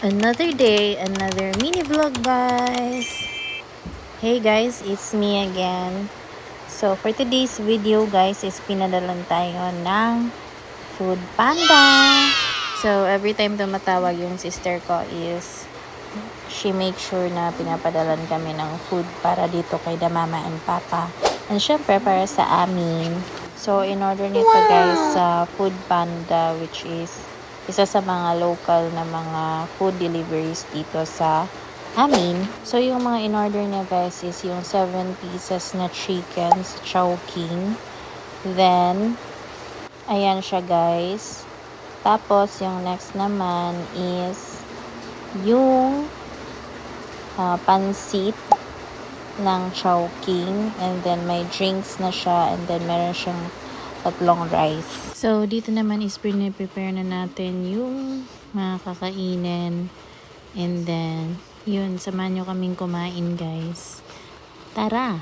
Another day, another mini vlog, guys. Hey guys, it's me again. So for today's video, guys, is pinadalan tayo ng Food Panda. So every time tumatawag yung sister ko is she makes sure na pinapadalan kami ng food para dito kay the mama and papa. And syempre para sa amin. So in order nito, guys, sa Food Panda, which is isa sa mga local na mga food deliveries dito sa amin. So, yung mga in-order niya, guys, is yung 7 pieces na chicken sa Chowking. Then, ayan siya, guys. Tapos, yung next naman is yung pansit ng Chowking. And then, may drinks na siya. And then, meron siyang tatlong rice. So, dito naman is prepare na natin yung mga kakainin. And then, yun, samahan nyo kaming kumain, guys. Tara!